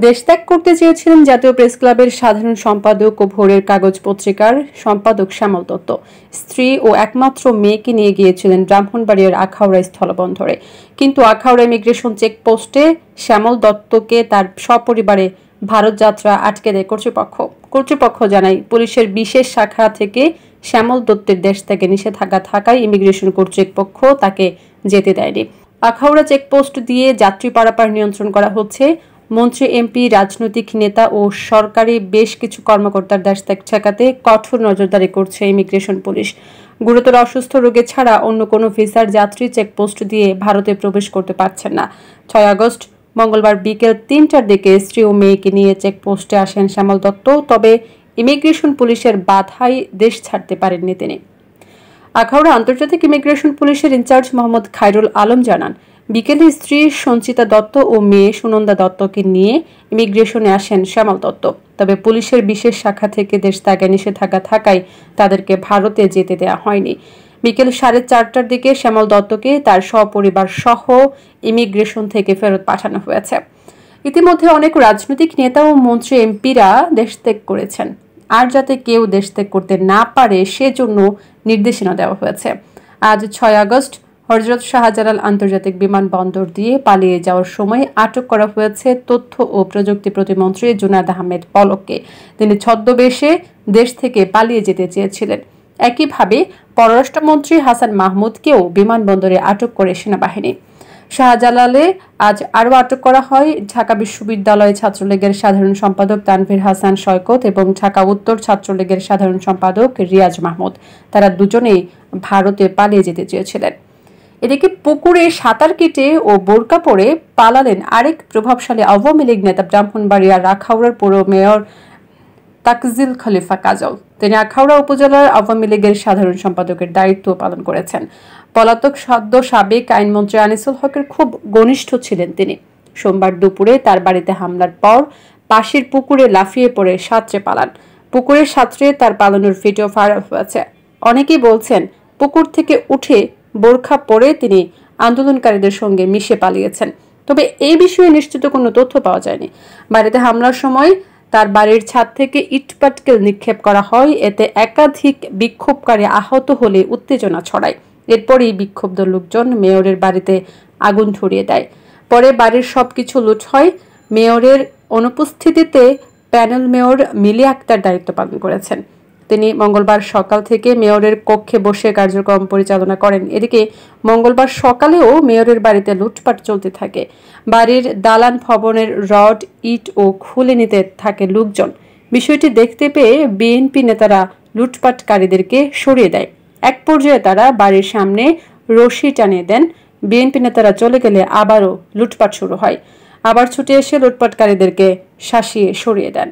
দেশ ত্যাগ করতে চেয়েছিলেন জাতীয় প্রেস ক্লাবের সাধারণ সম্পাদক ও ভোরের কাগজ পত্রিকার সম্পাদক শ্যামল দত্ত। স্ত্রী ও একমাত্র মেয়েকে নিয়ে গিয়েছিলেন ব্রাহ্মণবাড়িয়ার আখাউড়া স্থলবন্দরে, কিন্তু আখাউড়া ইমিগ্রেশন চেকপোস্টে শ্যামল দত্তকে তার সপরিবারে ভারত যাত্রা আটকে দেয় কর্তৃপক্ষ জানায়, পুলিশের বিশেষ শাখা থেকে শ্যামল দত্তের দেশ থেকে নিষেধাজ্ঞা থাকায় ইমিগ্রেশন কর্তৃপক্ষ তাকে যেতে দেয়নি। আখাউড়া চেকপোস্ট দিয়ে যাত্রী পারাপার নিয়ন্ত্রণ করা হচ্ছে। মন্ত্রী, এমপি, রাজনৈতিক নেতা ও সরকারি বেশ কিছু কর্মকর্তার দেশ ত্যাগ ঠেকাতে কঠোর নজরদারি করছে ইমিগ্রেশন পুলিশ। গুরুতর অসুস্থ রোগে ছাড়া অন্য কোনো ভিসার যাত্রী চেকপোস্ট দিয়ে ভারতে প্রবেশ করতে পারছেন না। 6 আগস্ট মঙ্গলবার বিকেল 3টার দিকে স্ত্রী ও মেয়েকে নিয়ে চেকপোস্টে আসেন শ্যামল দত্ত, তবে ইমিগ্রেশন পুলিশের বাধায় দেশ ছাড়তে পারেননি তিনি। আখাউড়া আন্তর্জাতিক ইমিগ্রেশন পুলিশের ইনচার্জ মোহাম্মদ খায়রুল আলম জানান, বিকেলে স্ত্রী সঞ্চিতা দত্ত ও মেয়ে সুনন্দা দত্তকে নিয়ে ইমিগ্রেশনে আসেন শ্যামল দত্ত, তবে পুলিশের বিশেষ শাখা থেকে দেশ ত্যাগে নিষেধাজ্ঞা থাকায় তাদেরকে ভারতে যেতে দেওয়া হয়নি। বিকেল 4:30টার দিকে শ্যামল দত্তকে তার সপরিবার সহ ইমিগ্রেশন থেকে ফেরত পাঠানো হয়েছে। ইতিমধ্যে অনেক রাজনৈতিক নেতা ও মন্ত্রী, এমপিরা দেশ ত্যাগ করেছেন, আর যাতে কেউ দেশ ত্যাগ করতে না পারে সেজন্য নির্দেশনা দেওয়া হয়েছে। আজ 6 আগস্ট হযরত শাহজালাল আন্তর্জাতিক বিমানবন্দর দিয়ে পালিয়ে যাওয়ার সময় আটক করা হয়েছে তথ্য ও প্রযুক্তি প্রতিমন্ত্রী জুনায়েদ আহমেদ পলককে। তিনি ছদ্মবেশে দেশ থেকে পালিয়ে যেতে চেয়েছিলেন। একইভাবে পররাষ্ট্রমন্ত্রী হাসান মাহমুদকেও বিমানবন্দরে আটক করে সেনাবাহিনী। শাহজালালে আজ আরও আটক করা হয় ঢাকা বিশ্ববিদ্যালয় ছাত্রলীগের সাধারণ সম্পাদক তানভীর হাসান সৈকত এবং ঢাকা উত্তর ছাত্রলীগের সাধারণ সম্পাদক রিয়াজ মাহমুদ। তারা দুজনেই ভারতে পালিয়ে যেতে চেয়েছিলেন। এদিকে পুকুরে সাঁতার কেটে ও বোরকা পরে পালালেন আরেক প্রভাবশালী আওয়ামী লীগ নেতা, ব্রাহ্মণবাড়িয়ার আখাউড়ার পৌর মেয়র তাকজিল খলিফা কাজল। তিনি আখাউড়া উপজেলার আওয়ামী লীগের সাধারণ সম্পাদকের দায়িত্ব পালন করেছেন। পলাতক সদ্য সাবেক আইনমন্ত্রী আনিসুল হকের খুব ঘনিষ্ঠ ছিলেন তিনি। সোমবার দুপুরে তার বাড়িতে হামলার পর পাশের পুকুরে লাফিয়ে পড়ে সাঁতরে পালান। পুকুরের সাঁতরে তার পালানোর ভিডিও ভাইরাল হয়েছে। অনেকেই বলছেন, পুকুর থেকে উঠে বোরখা পরে তিনি আন্দোলনকারীদের সঙ্গে মিশে পালিয়েছেন, তবে এই বিষয়ে নিশ্চিত কোনো তথ্য পাওয়া যায়নি। বাড়িতে হামলার সময় তার বাড়ির ছাদ থেকে ইটপাটকেল নিক্ষেপ করা হয়, এতে একাধিক বিক্ষোভকারী আহত হলে উত্তেজনা ছড়ায়। এরপরই বিক্ষুব্ধ লোকজন মেয়রের বাড়িতে আগুন ধরিয়ে দেয়। পরে বাড়ির সবকিছু লুট হয়। মেয়রের অনুপস্থিতিতে প্যানেল মেয়র মিলি আক্তার দায়িত্ব পালন করেছেন। তিনি মঙ্গলবার সকাল থেকে মেয়রের কক্ষে বসে কার্যক্রম পরিচালনা করেন। এদিকে মঙ্গলবার সকালেও মেয়রের বাড়িতে লুটপাট চলতে থাকে। বাড়ির দালান ভবনের রড, ইট ও খুলে নিতে থাকে লোকজন। বিষয়টি দেখতে পেয়ে বিএনপি নেতারা লুটপাটকারীদেরকে সরিয়ে দেয়। এক পর্যায়ে তারা বাড়ির সামনে রশি টানিয়ে দেন। বিএনপি নেতারা চলে গেলে আবারও লুটপাট শুরু হয়। আবার ছুটে এসে লুটপাটকারীদেরকে শাসিয়ে সরিয়ে দেন।